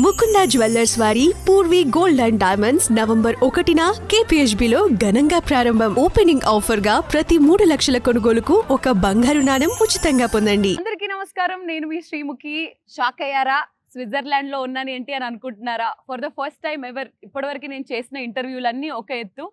Mukunda jewellers వారి Poorvi gold and diamonds November 1న KPHB లో ఘనంగా ప్రారంభం. ఓపెనింగ్ ఆఫర్ గా ప్రతి 3 లక్షల కొనుగోలుకు ఒక బంగారు నాణెం ఉచితంగా పొందండి. అందరికీ నమస్కారం, నేను మీ శ్రీముఖి. షాక్ అయ్యారా? స్విట్జర్లాండ్ లో ఉన్నాను ఏంటి అని అనుకుంటున్నారా? For the first time ever ఇప్పటివరకు నేను చేసిన ఇంటర్వ్యూలన్నీ ఒక ఎత్తు.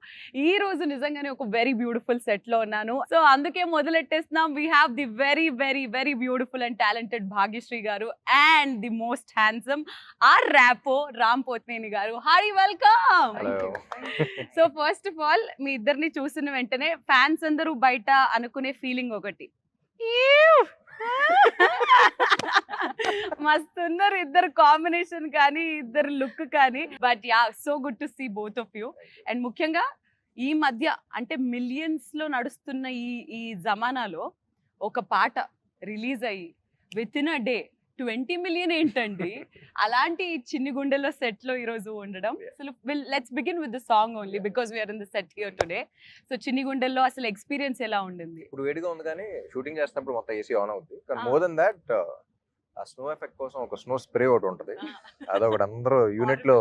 ఈ రోజు నిజంగానే ఒక వెరీ బ్యూటిఫుల్ సెట్ లో ఉన్నాను. సో అందుకే మొదలెట్టేస్తున్నాం. We have the very very very beautiful and talented Bhagyashri గారు and the most handsome R Rapo Ram Pothineni గారు. Hi, welcome. So first of all, మీ ఇద్దరిని చూసిన వెంటనే ఫ్యాన్స్ అందరూ బయట అనుకునే ఫీలింగ్ ఒకటి, మస్తున్నారు ఇద్దరు కాంబినేషన్ కానీ, ఇద్దరు లుక్ కానీ. But yeah, so good to see both of you. And ముఖ్యంగా ఈ మధ్య అంటే మిలియన్స్ లో నడుస్తున్న ఈ జమానాలో ఒక పాట రిలీజ్ అయ్యి with in a day 20 million ఏంటండి? అలాంటి చిన్ని గుండెలో సెట్ లో ఈ రోజు ఉండడం. అసలు let's begin with the song only because we are in the set here today. So చిన్ని గుండెల్లో అసలు ఎక్స్పీరియన్స్ ఎలా ఉండింది? ఇప్పుడు వేడిగా ఉంది కానీ షూటింగ్ చేస్తున్నప్పుడు మొత్తం ఏసీ ఆన్ అవుతుంది. కానీ మోర్ దెన్ దాట్ ఆ స్నో ఎఫెక్ట్ కోసం ఒక స్నో స్ప్రే ఒకటి ఉంటుంది. అదొకటి అందరూ యూనిట్ లో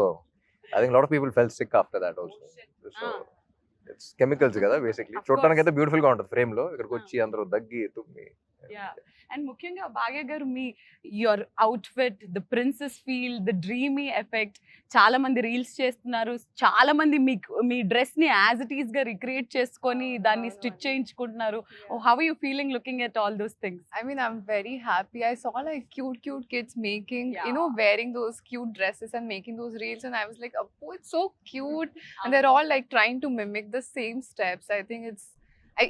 I think lot of people felt sick after that also. So it's chemicals కదా బేసిక్లీ. చూడడానికి అయితే బ్యూటిఫుల్ గా ఉంటుంది ఫ్రేమ్ లో. ఇక్కడికి వచ్చి అందరూ దగ్గి తుమ్మి. అండ్ ముఖ్యంగా భాగ్య గారు, మీ your outfit, the princess feel, the dreamy effect, చాలా మంది రీల్స్ చేస్తున్నారు. చాలా మంది మీ డ్రెస్ ని యాజ్ ఇట్ ఈస్ గా రిక్రియేట్ చేసుకొని దాన్ని స్టిచ్ చేయించుకుంటున్నారు. How are you feeling looking at all those things? I mean, I'm very happy. I saw like cute kids making, wearing those cute dresses and making those reels, and I was like, oh, it's so cute. And they're all like trying to mimic the same steps. I think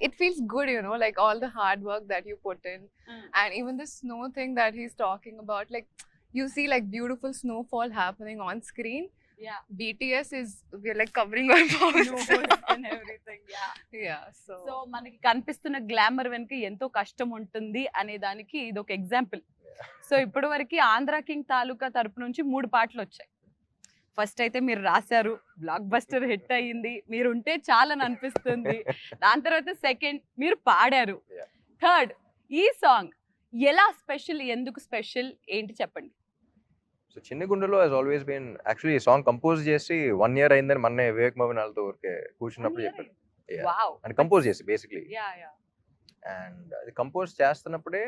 it feels good, like all the hard work that you put in. And even the snow thing that he's talking about, like you see like beautiful snowfall happening on screen. Yeah. BTS we're like covering our mouths and everything. Yeah. So మనకి కనిపిస్తున్న glamour వెనుక ఎంతో కష్టం ఉంటుంది అనే దానికి ఇది ఒక ఎగ్జాంపుల్. సో ఇప్పటి వరకు ఆంధ్ర కింగ్ తాలూకా తరపు నుంచి 3 పాటలు వచ్చాయి. ఫస్ట్ అయితే మీరు రాశారు, బ్లాక్ బస్టర్ హిట్ అయ్యింది, మీరు ఉంటే చాలని అనిపిస్తుంది. దాని తర్వాత సెకండ్ మీరు పాడారు, థర్డ్ ఈ సాంగ్ ఎలా స్పెషల్, ఎందుకు స్పెషల్, ఏంటి చెప్పండి? సో చిన్ని గుండెలో హాస్ ఆల్వేస్ బీన్ యాక్చువల్లీ ఈ సాంగ్ కంపోజ్ చేసి 1 year అయిందని మొన్నే వివేక్ మోహన్ వాళ్ళతో ఊరికే కూర్చున్నప్పుడు చెప్పారు. అండ్ కంపోజ్ చేసి బేసిక్లీ. అండ్ అది కంపోజ్ చేస్తున్నప్పుడే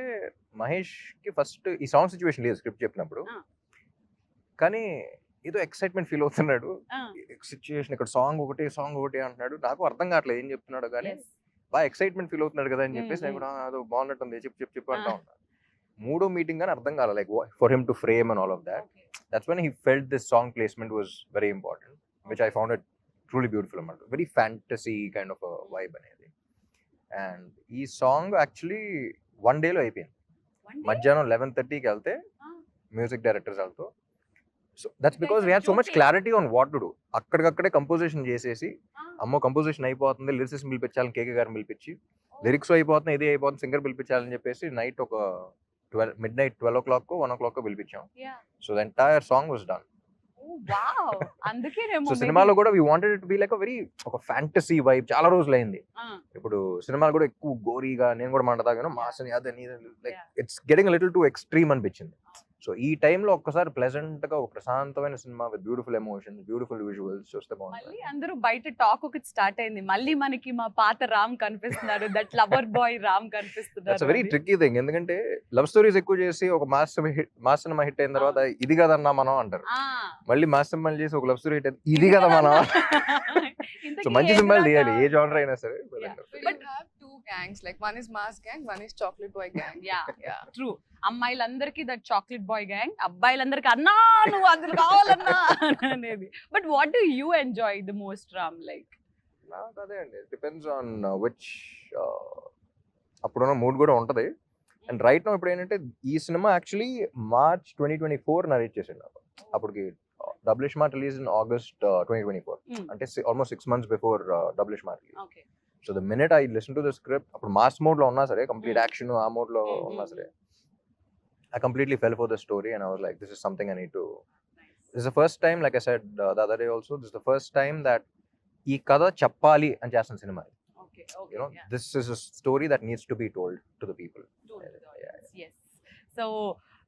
మహేష్ కి ఫస్ట్ ఈ సాంగ్ సిచ్యువేషన్ లేదు స్క్రిప్ట్ చెప్పినప్పుడు, కానీ ఏదో ఎక్సైట్మెంట్ ఫీల్ అవుతున్నాడు. సిచ్యువేషన్ ఇక్కడ సాంగ్ ఒకటి అంటున్నాడు. నాకు అర్థం కావట్లేదు ఏం చెప్తున్నాడు, కానీ బాగా ఎక్సైట్మెంట్ ఫీల్ అవుతున్నాడు కదా అని చెప్పేసి నేను కూడా అదో బాగున్నట్టుంది చెప్పు అంటా ఉన్నా. 3వ మీటింగ్ కానీ అర్థం కాలేదు, like for him to frame and all of that. That's when he felt this song placement was very important, which I found it truly beautiful అన్నమాట. Very fantasy kind of vibe అనేది. And ఈ song actually 1 day లో అయిపోయింది. మధ్యాహ్నం 11:30కి వెళ్తే music directors వాళ్ళతో. So that's because we had so much clarity on what to do. అక్కడికక్కడే కంపోజిషన్ చేసేసి, అమ్మో కంపోజిషన్ అయిపోతుంది, లిరిసిస్ట్ పిలిపించాలని కేకే గారిని పిలిపించి, లిరిక్స్ అయిపోతుంది, ఇది అయిపోతుంది, సింగర్ పిలిపించాలని చెప్పేసి నైట్ ఒక midnight 12 o'clock 1 o'clock పిలిపించాం. So the entire song was done. So సినిమాలో కూడా we wanted it to be like ఒక ఫ్యాంటసీ వైబ్. చాలా రోజులు అయింది. ఇప్పుడు సినిమాలు కూడా ఎక్కువ గోరీగా, నేను కూడా మండదాగా మాసని అదని like it's getting little to extreme అనిపించింది. సో ఈ టైంలో ఒక్కసారి ప్లెజెంట్ గా ఒక ప్రశాంతమైన cinema with beautiful emotions, beautiful visuals చూస్తే బాగుంటుంది. అందరూ బయట టాక్ ఒకటి స్టార్ట్ అయింది, మళ్ళీ మనకి మా పాత రామ్ కనిపిస్తున్నారు, దట్ లవర్ బాయ్ రామ్ కనిపిస్తున్నారు. It's very tricky thing. ఎందుకంటే లవ్ స్టోరీస్ ఎక్కువ చేసి ఒక మాస్ సినిమా హిట్ అయిన తర్వాత ఇది కదన్నా మనం అంటారు. మళ్ళీ మాస్ సినిమాలు చేసి ఒక లవ్ స్టోరీ హిట్ అయితే ఇది కదా మనం. సో మంచి సినిమాలు తీయాలి, ఏ జానర్ అయినా సరే. But you have 2 gangs, like one is mass gang, one is chocolate boy gang. Yeah. True. అమ్మాయిలందరికీ దట్ చాక్లెట్ బాయ్ గ్యాంగ్, అబ్బాయిలందరికీ అన్నా నువ్వు అందులో కావాలన్నా అనేది. But what do you enjoy the most Ram? Like నాకు అదే అండి, డిపెండ్స్ ఆన్ విచ్ అప్పుడున్న మూడ్ కూడా ఉంటది. అండ్ రైట్ నో ఇప్పుడు ఏంటంటే ఈ సినిమా యాక్చువల్లీ March 2024 నరేట్ చేసాడు నాకు. అప్పటికి double smart release in August 2024, అంటే almost 6 months before double smart release. So the minute I listen to the script, అప్పుడు మాస్ మోడ్ లో ఉన్నా సరే, కంప్లీట్ యాక్షన్ ఆ మోడ్ లో ఉన్నా సరే, I completely fell for the story and I was like, this is something I need to. This is the first time, like I said the other day also, this is the first time that ee kada chappali and chestunna cinema. Okay. This is a story that needs to be told to the people. Yes. So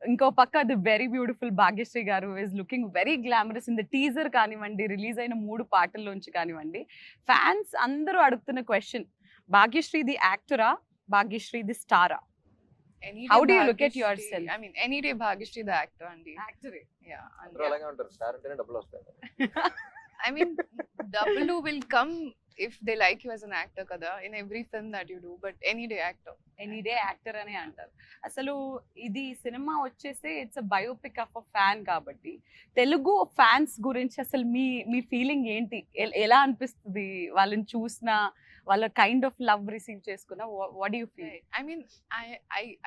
ఇంకో పక్క the very beautiful Bhagyashri garu is looking very glamorous in the teaser కానివ్వండి, release అయిన 3 పాటల్లోంచి కానివ్వండి. Fans అందరూ అడుగుతున్న question, Bhagyashri the యాక్టరా, Bhagyashri the స్టారా? Any How day do you look at Bhagyashree- yourself? I mean, any day Bhagyashree the actor, Andy. యాక్టరే. Yeah. అందరూ అలాగే ఉంటారు, స్టార్ అంటేనే డబ్బులు వస్తాయి. I mean, double will come if they like you as an actor, kada, in every film that you do. But any day actor. Any day actor అనే అంటారు. అసలు ఇది సినిమా వచ్చేసి it's a biopic of a fan కాబట్టి Telugu fans గురించి అసలు మీ feeling ఏంటి? ఎలా అనిపిస్తుంది వాళ్ళని చూసిన, వాళ్ళ కైండ్ ఆఫ్ లవ్ రిసీవ్ చేసుకున్న? What do you feel? Right. I mean,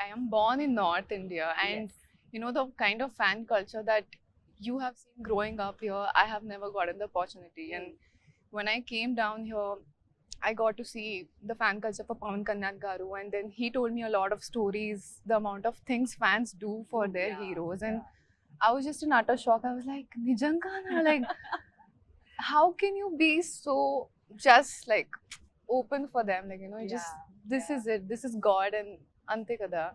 I am born in North India, and you know the kind of fan culture that you have seen growing up here. I have never gotten the opportunity, and when I came down here, I got to see the fan culture for Pawan Kalyan Garu, and then he told me a lot of stories, the amount of things fans do for their heroes, and I was just in utter shock. I was like, Nijangana, like, how can you be so just like open for them? Like, you know, just this is it, this is God, and ante kada.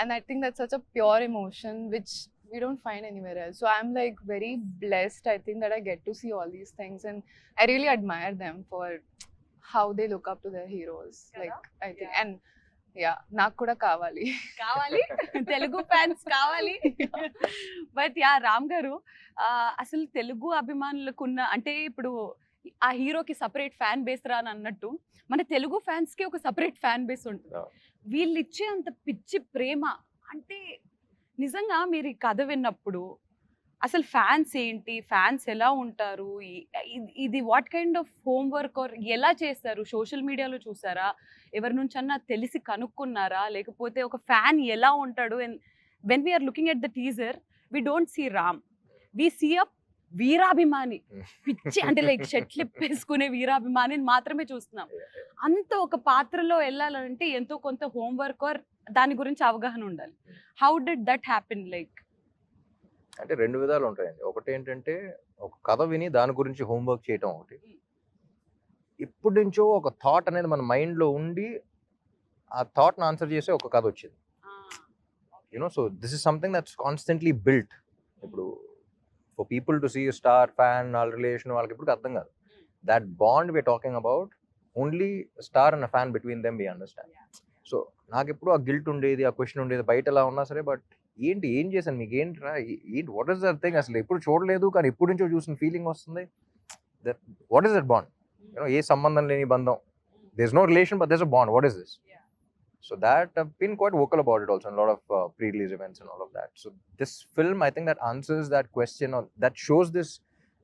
And I think that's such a pure emotion which we don't find anywhere else. So I'm like very blessed, I think, that I get to see all these things, and I really admire them for how they look up to their heroes. Like, I think, and yeah, నాకు కూడా కావాలి. కావాలి, Telugu fans కావాలి. But yeah, Ram గారు, అసలు తెలుగు అభిమానులకున్న, అంటే ఇప్పుడు ఆ హీరోకి సపరేట్ ఫ్యాన్ బేస్ రా అని అన్నట్టు మన తెలుగు ఫ్యాన్స్ కి ఒక సపరేట్ ఫ్యాన్ బేస్ ఉంటుంది. వీళ్ళు ఇచ్చే అంత పిచ్చి ప్రేమ, అంటే నిజంగా మీరు ఈ కథ విన్నప్పుడు అసలు ఫ్యాన్స్ ఏంటి, ఫ్యాన్స్ ఎలా ఉంటారు, ఇది what kind of homework are ఎలా చేస్తారు? సోషల్ మీడియాలో చూసారా, ఎవరి నుంచి అన్నా తెలిసి కనుక్కున్నారా, లేకపోతే ఒక ఫ్యాన్ ఎలా ఉంటాడు? And when we are looking at the teaser, we don't see Ram, we see a వీరాభిమాని, పిచ్చి అంటే లైక్ షర్ట్లిప్ వేసుకునే వీరాభిమానిని మాత్రమే చూస్తున్నాం. అంత ఒక పాత్రలో వెళ్ళాలంటే ఎంతో కొంత హోంవర్క్ ఆర్ దాని గురించి అవగాహన ఉండాలి. How did that happen? Like, అంటే 2 విధాలు ఉంటాయండి. ఒకటి ఏంటంటే ఒక కథ విని దాని గురించి హోంవర్క్ చేయటం ఒకటి. ఇప్పటి నుంచో ఒక థాట్ అనేది మన మైండ్లో ఉండి ఆ థాట్ని ఆన్సర్ చేసే ఒక కథ వచ్చింది. You know, so this is something that's constantly built. ఇప్పుడు for people to see star fan, వాళ్ళ రిలేషన్ వాళ్ళకి ఇప్పుడు అర్థం కాదు. That bond we are talking about only star and fan, between them we understand. So నాకు ఎప్పుడు ఆ గిల్ట్ ఉండేది, ఆ క్వశ్చన్ ఉండేది, బయట ఎలా ఉన్నా సరే, బట్ ఏంటి, ఏం చేశాను, మీకు ఏంట్రా, ఏంటి, వాట్ ఈస్ దట్ థింగ్, అసలు ఎప్పుడు చూడలేదు కానీ ఎప్పుడు నుంచో చూసిన ఫీలింగ్ వస్తుంది. That what is that bond? You know, ఏ సంబంధం లేని బంధం, there is no relation but there is a bond, what is this? So that I've been quite vocal about it also in a lot of pre-release events and all of that. So this film, I think that answers that question, or that shows this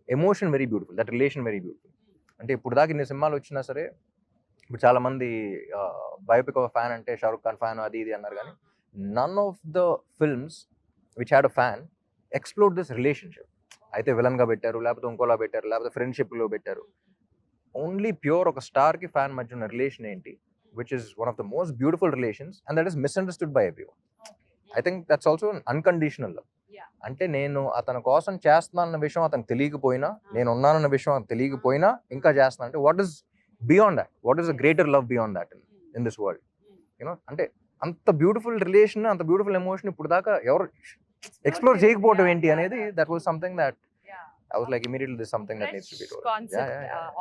emotion very beautiful, that relation very beautiful. అంటే ఇప్పుడు దాకా ఇన్ని సినిమాలు వచ్చినా సరే, ఇప్పుడు చాలా మంది బయోపిక్ ఆఫ్ ఫ్యాన్ అంటే షారుఖ్ ఖాన్ ఫ్యాన్ అది ఇది అన్నారు, కానీ none of the films which had a fan explore this relationship. అయితే విలన్గా పెట్టారు, లేకపోతే ఇంకోలా పెట్టారు, లేకపోతే ఫ్రెండ్షిప్లో పెట్టారు. ఓన్లీ ప్యూర్ ఒక స్టార్కి ఫ్యాన్ మధ్య ఉన్న రిలేషన్ ఏంటి, which is one of the most beautiful relations, and that is misunderstood by everyone. I think that's also an unconditional love. అంటే నేను అతని కోసం చేస్తున్నానన్న విషయం అతనికి తెలియకపోయినా, నేను ఉన్నానన్న విషయం అతనికి తెలియకపోయినా ఇంకా చేస్తున్నా అంటే, what is beyond that, what is a greater love beyond that in this world? You know, అంటే అంత బ్యూటిఫుల్ రిలేషన్, అంత బ్యూటిఫుల్ ఎమోషన్ ఇప్పుడు దాకా ఎవరు ఎక్స్ప్లోర్ చేయకపోవడం ఏంటి అనేది, that was something that I was like, immediately this is something that needs to be told. Concept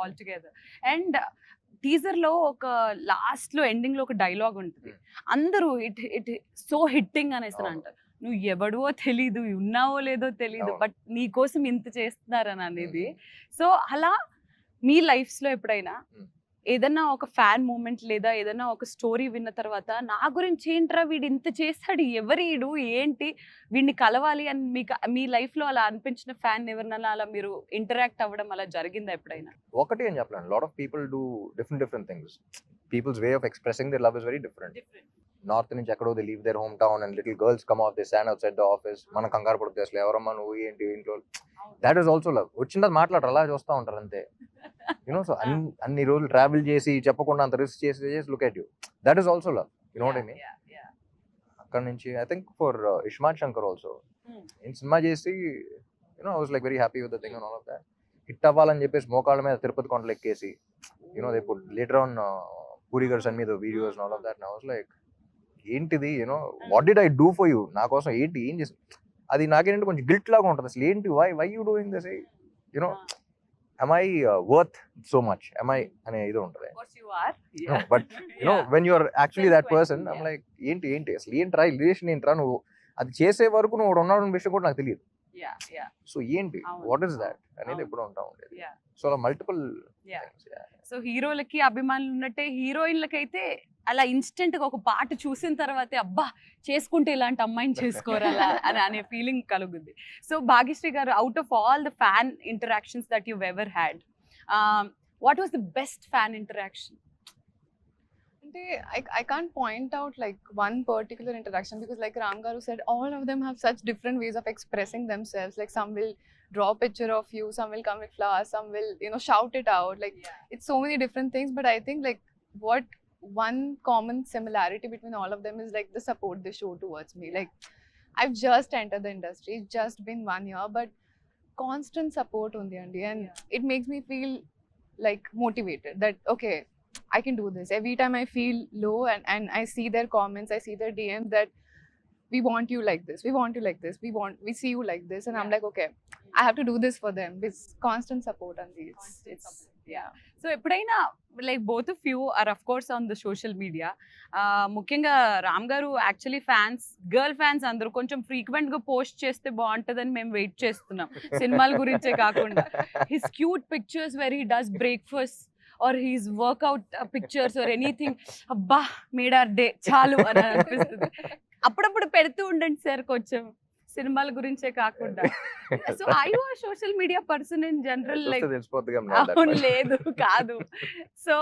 altogether. And teaser లో ఒక లాస్ట్ లో ఎండింగ్ లో ఒక డైలాగ్ ఉంటుంది, అందరూ ఇట్ సో హిట్టింగ్ అనేసి అంటారు, నువ్వు ఎవడో తెలీదు, ఉన్నావో లేదో తెలీదు, బట్ నీ కోసం ఇంత చేస్తున్నారని అనేది. సో అలా మీ లైఫ్స్ లో ఎప్పుడైనా ఏదన్నా ఒక ఫ్యాన్ మూమెంట్ లేదా ఏదన్నా ఒక స్టోరీ విన్న తర్వాత, నా గురించి ఏంట్రా వీడు ఇంత చేస్తాడు, ఎవరీడు ఏంటి, వీడిని కలవాలి అని మీకు మీ లైఫ్ లో అలా అనిపించిన ఫ్యాన్ ఎవరినైనా అలా మీరు ఇంటరాక్ట్ అవ్వడం అలా జరిగిందా ఎప్పుడైనా? ఒకటి అని చెప్పలేను, lot of people do different things. People's way of expressing their love is very different. North నుంచి ఎక్కడో they leave their home town and little girls come of they stand outside the office, మన కంగారు పడుతుంది అసలు ఎవరమ్మా నువ్వు ఏంటి ఇంట్లో. That is also love. వచ్చింది మాట్లాడరు, అలా చూస్తూ ఉంటారు అంతే. యూనో, సో అన్ని రోజులు ట్రావెల్ చేసి చెప్పకుండా అంత రిస్క్ చేసి look at you, that is also love. You know what I mean? అక్కడ నుంచి I think for iSmart Shankar also, నేను సినిమా చేసి you know I was like very happy with the thing and all of that. Hit అవ్వాలని చెప్పేసి మోకాళ్ళ మీద తిరుపతి కొండలు ఎక్కేసి, you know they put later on Puri garu send me the videos and all of that, and I was like ఏంటిది you know what did I do for you, నా కోసం ఏంటి ఏం చేసి, అది నాకేంటంటే కొంచెం గిల్ట్ లాగా ఉంటుంది. అసలు ఏంటి why you doing this, you know am I worth so much, am I అనే ఇది ఉంటుంది. Of course you are. But you know when you are actually that Self-aware, person I'm like ఏంటి అసలు ఏంట్రా ఈ రిలేషన్ ఏంట్రా, నువ్వు అది చేసే వరకు నువ్వు ఉన్నాడు విషయం కూడా నాకు తెలియదు. Yeah. సో ఏంటి అవును. వాట్ ఈస్ దాట్ అనేది అవును. ఎప్పుడూ ఉంటా ఉండేది. Yeah. సో అలా మల్టిపుల్ Yeah. సో హీరోలకి అభిమానులు ఉన్నట్టే హీరోయిన్లకైతే అలా ఇన్స్టెంట్ గా ఒక పాట చూసిన తర్వాతే అబ్బా చేసుకుంటే ఇలాంటి అమ్మాయిని చేసుకోరాలా అని అనే ఫీలింగ్ కలుగుద్ది. సో భాగ్యశ్రీ గారు, out of all the fan interactions that you ever had, what was the best fan interaction? I can't point out like one particular interaction, because like Ram Garu said, all of them have such different ways of expressing themselves. Like some will draw a picture of you, some will come with flowers, some will, you know, shout it out. Like it's so many different things, but I think like what one common similarity between all of them is like the support they show towards me. Like I've just entered the industry, it's just been 1 year, but constant support on the Andy, and it makes me feel like motivated that okay, I can do this. Every time I feel low and I see their comments, I see their DMs that we want you like this, we want you like this, we see you like this, and I'm like okay, I have to do this for them. It's constant support on these. So ఎప్పుడైనా like both of you are of course on the social media, ముఖ్యంగా రామ్ గారు actually fans, girl fans అందరూ కొంచెం frequent గా post చేస్తే బాగుంటుందని మేము wait చేస్తున్నాం, సినిమాల గురించే కాకుండా. His cute pictures where he does breakfast or his workout pictures or anything, అబ్బా మేడ్ ఆర్ డే చాలు అని అనిపిస్తుంది. అప్పుడప్పుడు పెడుతూ ఉండండి సార్ కొంచెం, సినిమాల గురించే కాకుండా. So I you are social media person in general, like అవును లేదు కాదు. సో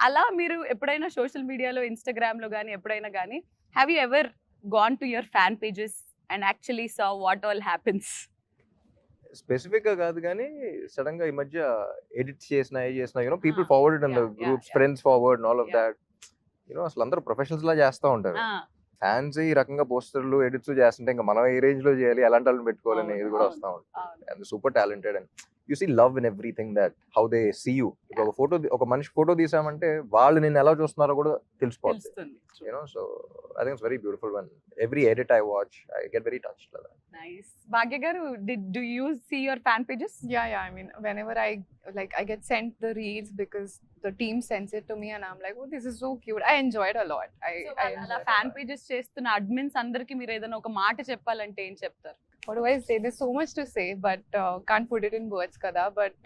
అలా మీరు ఎప్పుడైనా సోషల్ మీడియాలో, ఇన్స్టాగ్రామ్ లో కానీ ఎప్పుడైనా కానీ, have you ever gone to your fan pages and actually saw what all happens? Specific గా కాదు కానీ సడన్ గా ఈ మధ్య ఎడిట్ చేసిన you know people Ah, forward in the yeah, groups, yeah. Friends forward all of Yeah. That, you know అసలు అందరూ professionals లా చేస్తూ ఉంటారు. ఫ్యాన్స్ ఈ రకంగా పోస్టర్లు ఎడిట్స్ చేస్తుంటే ఇంకా మనం ఏ రేంజ్ లో చేయాలి, ఎలాంటి వాళ్ళని పెట్టుకోవాలని ఇది కూడా వస్తూ ఉంటుంది. And super talented and you see love in everything that how they see you. ఇప్పుడు ఒక మనిషి ఫోటో తీసామంటే వాళ్ళు నిన్ను ఎలా చూస్తున్నారో కూడా తెలిసిపోతుంది. తెలుస్తుంది. You know so I think it's very beautiful one every edit I watch I get very touched. Nice. Bhagya garu, do you see your fan pages? Yeah, I mean whenever I get sent the reels because the team sends it to me and I'm like oh this is so cute, I enjoy it a lot. I అలా enjoy it a fan lot. Pages చేస్తున్న admins అందరికి మీరు ఏదైనా ఒక మాట చెప్పాలంటే ఏం చెప్తారు? What do I say? There's so much to say, but can't put it in words, kada. But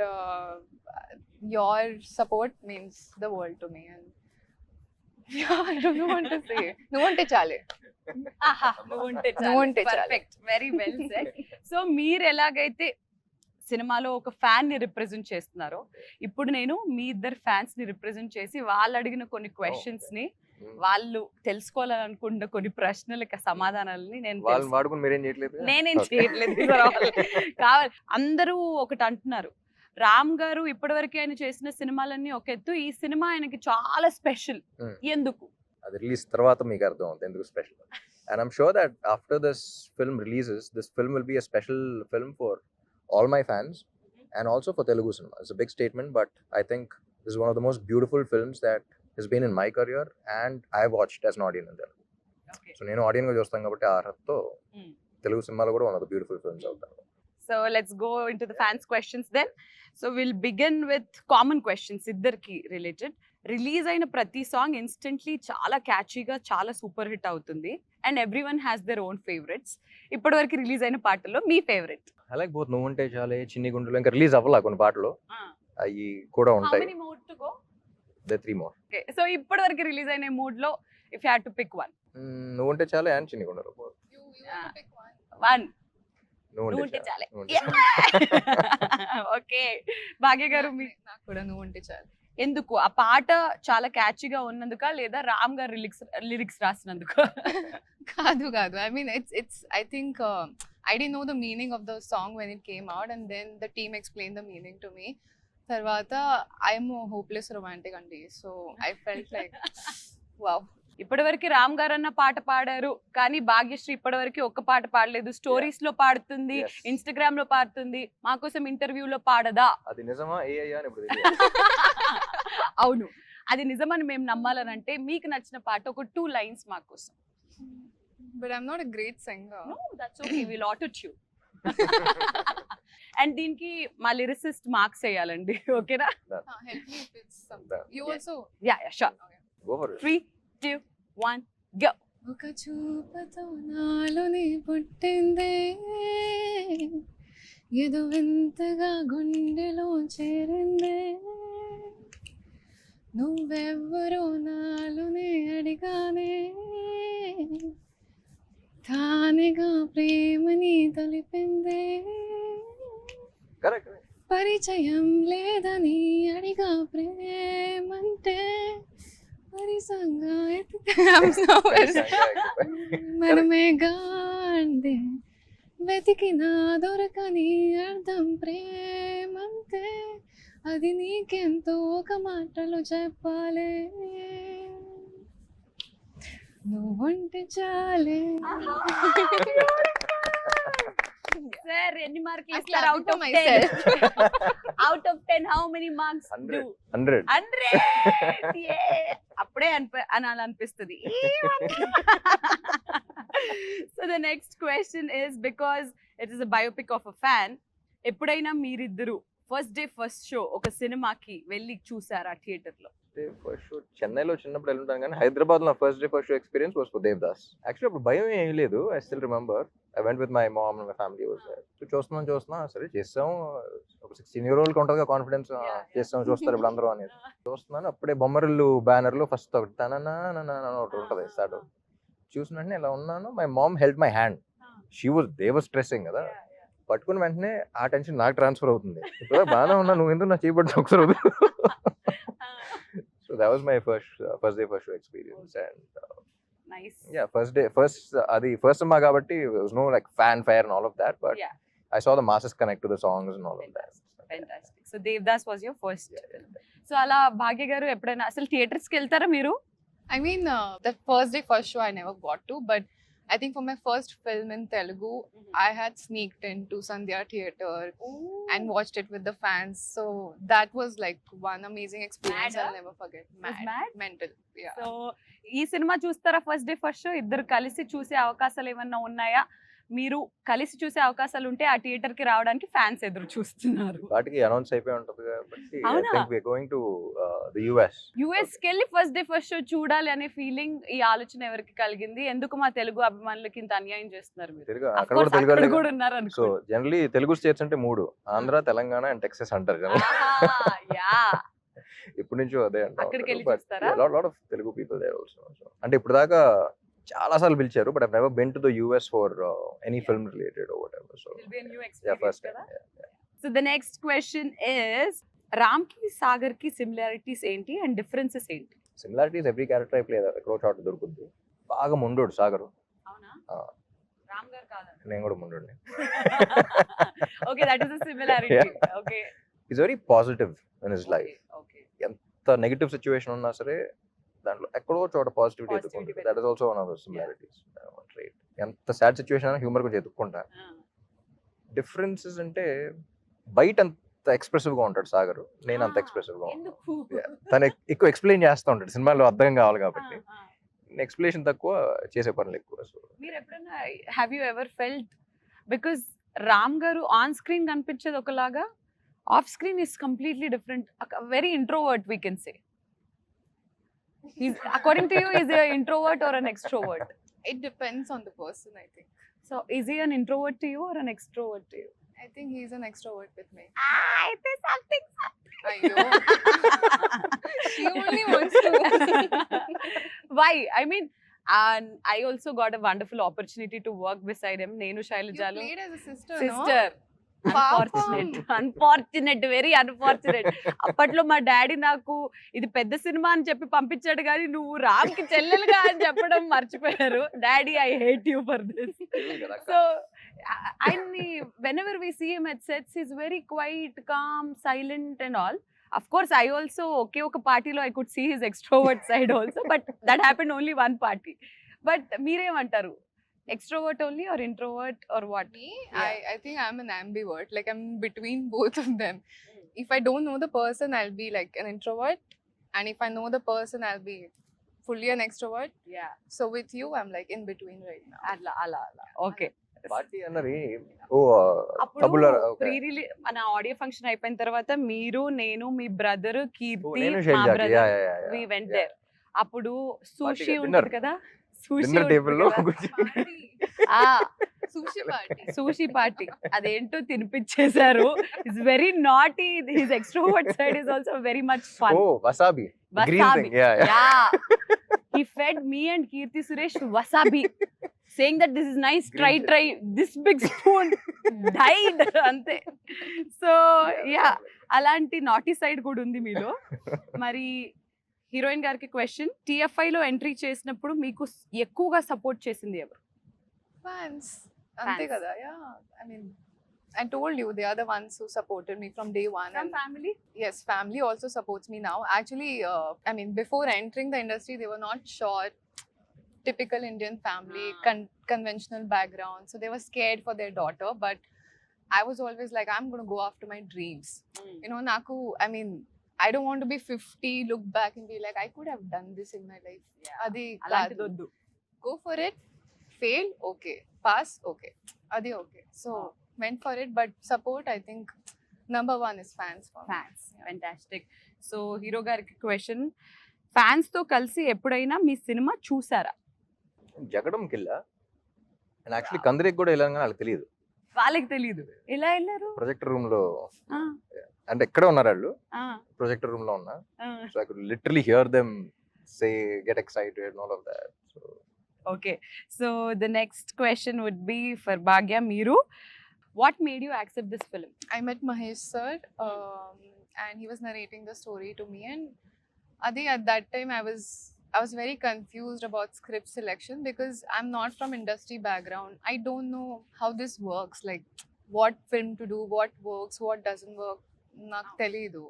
your support means the world to me, and yeah, I don't know what to say. No one te chale. Perfect, very well said. So మీరు ఎలాగైతే సినిమాలో ఒక fan ని represent చేస్తున్నారో, ఇప్పుడు నేను మీ ఇద్దరు fans ని రిప్రజెంట్ చేసి వాళ్ళు అడిగిన కొన్ని క్వశ్చన్స్ ని, వాళ్ళు తెలుసుకోవాలనుకున్న కొన్ని ప్రశ్నలకి సమాధానాలని వాళ్ళని వాడుకుని మీరేం చేయట్లేదు? నేనేం చేయట్లేదు. కావాలి. అందరూ ఒకటి అంటున్నారు, రామ్ గారు ఇప్పటివరకు ఆయన చేసిన సినిమాలన్నీ ఒక ఎత్తు, ఈ సినిమా ఆయనకి చాలా స్పెషల్. ఎందుకు? అది రిలీజ్ తర్వాత మీకు అర్థం అవుతుంది ఎందుకు special. And I'm sure that after this film releases, this film will be a special film for all my fans and also for Telugu cinema. It's a big statement, but I think this is one of the most beautiful films that has been in my career and I watched as an audience in Telugu. Okay. So నేను audience గా చూస్తాను కాబట్టి ఆ అర్హతతో తెలుగు సినిమాలో కూడా one of the beautiful films అవుతాను. So let's go into the fans questions then. So we'll begin with common questions, ఇద్దరికి రిలేటెడ్. రిలీజ్ అయిన ప్రతి సాంగ్ ఇన్స్టెంట్లీ చాలా క్యాచీగా, చాలా సూపర్ హిట్ అవుతుంది and every one has their own favourites. ఇప్పటి వరకు release అయిన పాటల్లో మీ ఫేవరెట్? I like both. నువ్వుంటే చాలే, చిన్ని గుండెలు, ఇంకా రిలీజ్ అవ్వాల కొన్ని పాటలు, అవి కూడా ఉంటాయి. They 3 more. ఓకే, సో ఇప్పటి వరకు రిలీజ్ అయిన మూడ్ లో if you had to pick one? నువ్వుంటే చాలే అండ్ చిన్ని గుండెలు. You have to pick one. One. నువ్వుంటే చాలే. చాలే. ఓకే, భాగ్య గారు మీ నాకు కూడా నువ్వు ఉంటే చాలు. ఎందుకు? ఆ పాట చాలా క్యాచీగా ఉన్నందుక, లేదా రామ్ గారు లిరిక్స్ రాసినందుకు? కాదు. I mean it's I think I didn't know the meaning of the song when it came out, and then the team explained the meaning to me. Tarvata I'm a hopeless romantic andi, so I felt like wow. ఇప్పటివరకు రామ్ గారు అన్న పాట పాడారు, కానీ భాగ్యశ్రీ ఇప్పటివరకు ఒక్క పాట పాడలేదు. స్టోరీస్ లో పాడుతుంది, Yes. ఇన్స్టాగ్రామ్ లో పాడుతుంది, మా కోసం ఇంటర్వ్యూలో పాడదా? అది నిజమా ఏయ్యా అని ఇప్పుడు అవును, అది నిజమని మేము నమ్మాలనంటే మీకు నచ్చిన పాట ఒక 2 lines మా కోసం. But I'm not a great singer. No, that's okay. We'll auto tune. And దీనికి మా లిరిసిస్ట్ మార్క్స్ వేయాలండి ఓకేనా Help me if it's something. That- You Yeah. also. Yeah sure Go for it. 3 2 1 go ఒక చూపుతో నాలోని పుట్టిందే ఏదో వింతగా గుండెలో చేరిందే నువ్వెవ్వరో నాలోనే అడిగానే తానేగా ప్రేమని తలిపిందే Correct. పరిచయం లేదని అడిగా ప్రేమంటే పరిసంగా మనమే గాండే వెతికినా దొరకని అర్థం ప్రేమంతే అది నీకెంతో ఒక మాటలో చెప్పాలే నువ్వుంటే చాలే సార్ ఎన్ని మార్కులు I ఇస్తారు clap out for of myself. 10 out of 10 how many marks 100. Do 100. 100 అప్పుడే అనాలనిపిస్తుంది so the next question is because it is a biopic of a fan ఎప్పుడైనా మీరిద్దరు ఫస్ట్ డే ఫస్ట్ షో ఒక సినిమాకి వెళ్ళి చూసారా థియేటర్ లో ఫస్ట్ షో చెన్నైలో చిన్నప్పుడు వెళ్ళుంటాను కానీ హైదరాబాద్ నా first day first show experience was for Devdas actually అప్పుడు భయం ఏం లేదు I still remember I went with my mom my family was so చూస్తున్నా సరే చేస్తాం ఒక 16-year-old ఉంటుంది కాన్ఫిడెన్స్ చేస్తాం చూస్తారు ఇప్పుడు అందరూ అనేది చూస్తున్నాను అప్పుడే బొమ్మరిల్లు బ్యానర్ లో ఫస్ట్ ఒకటి తననా ఒకటి ఉంటుంది స్టార్ట్ చూసినట్టు ఇలా ఉన్నాను my mom help my hand they was stressing కదా పట్టుకుని వెంటనే ఆ టెన్షన్ నాకు ట్రాన్స్ఫర్ అవుతుంది ఇప్పుడు బాగానే ఉన్నా నువ్వు ఎందుకు నా చేయబట్టి ఒకసారి అవుతుంది So that was my first day first show experience and nice yeah first cinema kabatti there was no like fanfare and all of that but Yeah. I saw the masses connect to the songs and all of that. Fantastic so Devdas was your first so అలా భాగ్య గారు ఎప్పుడైనా అసలు theatres కి వెళ్తారా మీరు I mean, that first day, first show, I never got to. But I think for my first film in Telugu, I had sneaked into Sandhya Theatre and watched it with the fans. So that was like one amazing experience Mad, I'll never forget. Was mad? Mental. Yeah. So ఈ cinema చూస్తారా first day first show ఇద్దరు కలిసి చూసే అవకాశాలు ఏమన్నా ఉన్నాయా మీరు కలిసి చూసే అవకాశాలు ఉంటే ఆ థియేటర్ కి రావడానికి ఫ్యాన్స్ ఎదురు చూస్తున్నారు వాటికి అనౌన్స్ అయిపోయి ఉంటుంది కాబట్టి I అవునా? think we're going to the US. US కి వెళ్ళి ఫస్ట్ డే ఫస్ట్ షో చూడాలి అనే ఫీలింగ్ ఈ ఆలోచన ఎవరికి కలిగింది ఎందుకు మా తెలుగు అభిమానులకి ఇంత అన్యాయం చేస్తున్నారు మీరు తెలుగు Of అక్కడ course, కూడా తెలుగు అక్కడ వాళ్ళే కూడా ఉన్నారు సో అనుకో జనరలీ తెలుగు స్టేట్స్ అంటే 3 ఆంధ్ర తెలంగాణ అండ్ టెక్సస్ అంటారు జనం యా ఇప్పటి నుంచో అదే అక్కడికి వెళ్ళి అంటారు చూస్తారా? Lot of Telugu people there also అంటే ఇప్పుడు దాకా చాలా సార్లు పిలిచారు but I never been to the US for any film related or whatever so It'll be a new yeah experience first కదా time so the next question is Ram కి సాగర్ కి similarities ఏంటి అండ్ డిఫరెన్సెస్ ఏంటి similarities every character I play ఎక్కడో చోట దొరుకుద్ది బాగా ముండోడు సాగరు అవునా Ah. రామ్ గారు కాదండి నేను కూడా ముండోడిని okay that is a similarity okay is very positive in his life okay ఎంత నెగటివ్ సిచ్యువేషన్ ఉన్నా సరే దాంట్లో ఎక్కడో చోట పాజిటివిటీ Positivity ఎత్తుకుంటుంది that is also one of the similarities trait ఎంత సాడ్ సిచ్యువేషన్ అయినా హ్యూమర్ కొంచెం ఎత్తుక్కుంటా డిఫరెన్సెస్ అంటే బయట అంత ఎక్స్ప్రెసివ్ గా ఉంటాడు సాగర్ నేను అంత ఎక్స్ప్రెసివ్ గా ఉంటాను ఎందుకు తను ఎక్కువ ఎక్స్ప్లెయిన్ చేస్తూ ఉంటాడు సినిమాలో అర్థం కావాలి కాబట్టి ఎక్స్ప్లెనేషన్ తక్కువ చేసే పనులు ఎక్కువ సో మీరు ఎప్పుడైనా have you ever felt because Ram garu on screen కనిపించేది ఒకలాగా off screen is completely different very introvert we can say according to you is introvert or an extrovert It depends on the person, I think. So is he an introvert to you or an extrovert to you? I think he's an extrovert with me. అయితే something. Ayyo. She only wants to. Why? I mean, and I also got a wonderful opportunity to work beside him. Nenu You Shailajalu. played as a sister, Sister. Unfortunate very unfortunate అప్పట్లో మా daddy నాకు ఇది పెద్ద cinema అని చెప్పి పంపించాడు కానీ నువ్వు రామ్ కి చెల్లెలుగా అని చెప్పడం మర్చిపోయారు daddy I hate you for this so ఆయన్ని whenever we see him at sets he's very quiet calm silent and all of course I also okay oka party lo I could see his extrovert side also but that happened only one party but మీరేం అంటారు extrovert only or introvert or what? Me, Yeah. I think I'm an ambivert. Like I'm between both of them. If I don't know the person, I'll be like an introvert, and if I know the person, I'll be fully an extrovert. Yeah. So with you, I'm like in between right now. అలా okay. Party అన్నది ఓ అప్పుడు తబులా pre release మన audio function అయిపోయిన తర్వాత మీరు, నేను, మీ బ్రదర్ కీర్తి, నేను మా షైజాకి బ్రదర్ వి వెంట్ దేర్. అప్పుడు సుషి Dinner. ఉంటుంది కదా, సుషి డిన్నర్ టేబుల్ లో Party. Sushi party. Sushi party అదేంటో తినిపించేశారు. It's very naughty. His extrovert side is also very much fun. ఓ wasabi green Wasabi. Thing yeah He fed me and Kirti Suresh wasabi, saying that this is nice. Green Try. This big spoon died. Ante. So yeah, అలాంటి naughty side కూడా ఉంది మీలో. మరి heroine గారికి question, TFI లో entry చేసినప్పుడు మీకు ఎక్కువగా సపోర్ట్ చేసింది ఎవరు? Fans. Ante Fans. kada, yeah. I mean, I told you they are the ones who supported me from day one. From And family? yes, family also supports me now. Actually, I mean, before entering the industry, they were not sure. Typical Indian family, conventional background. So they were scared for their daughter. But I was always like, I'm going to go after my dreams. You know, Naku, I mean, I don't want to be 50, look back and be like, I could have done this in my life. Adi అలాంటిది kaadu. వద్దు. Go for it. Fail, okay. Pass, okay. Adi okay. So went for it. But support, I think, number one is fans for me. Fans. Fantastic. So hero గారికి question, fans తో కలిసి ఎప్పుడైనా మీ cinema చూసారా? జగడం కిల్లా and actually కందరికి కూడా వెళ్ళాను కానీ వాళ్ళకి తెలియదు. వాళ్ళకి తెలియదు. ఎలా వెళ్ళారు? ప్రొజెక్టర్ రూమ్ లో ఆ, అంటే ఎక్కడ ఉన్నారు వాళ్ళు, ఆ, ప్రొజెక్టర్ రూమ్ లో ఉన్నా. ఆ. So I could literally here them say get excited and all of that. So Okay, so the next question would be for Bhagya Meeru. What made you accept this film? I met Mahesh sir, and he was narrating the story to me. And Adi, at that time, I was very confused about script selection because I'm not from industry background. I don't know how this works, like what film to do, what works, what doesn't work. Nak telidu.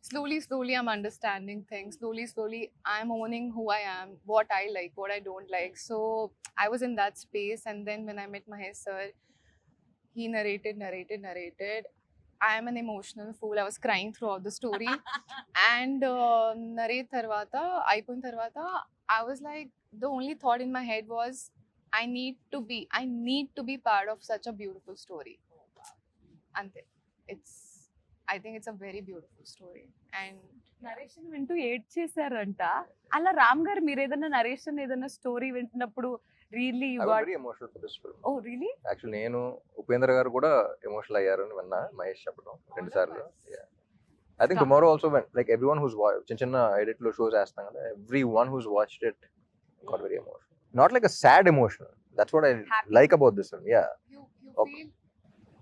Slowly, I'm understanding things. Slowly, I'm owning who I am, what I like, what I don't like. So I was in that space, and then when I met Mahesh sir, he narrated. I am an emotional fool. I was crying throughout the story. And narrate tarvata, ayipoyin tarvata, I was like, the only thought in my head was, I need to be part of such a beautiful story. Ante. I think it's a very beautiful story. And narration వింటూ ఏడ్ చేశారంట. అలా రామ్ గారు మీరు ఏదైనా narration ఏదైనా story వింటున్నప్పుడు really you got very emotional for this film. Oh really? Actually నేను ఉపేంద్ర గారు కూడా ఎమోషనల్ అయ్యారని విన్నా మహేష్ చెప్పడం 2 సార్లు. I think tomorrow also when like everyone who's చిన్న ఎడిట్ లో షోస్ వేస్తాం కదా, everyone who's watched it got very emotional. Not like a sad emotion. That's what I like about this film. Yeah, you Okay. feel,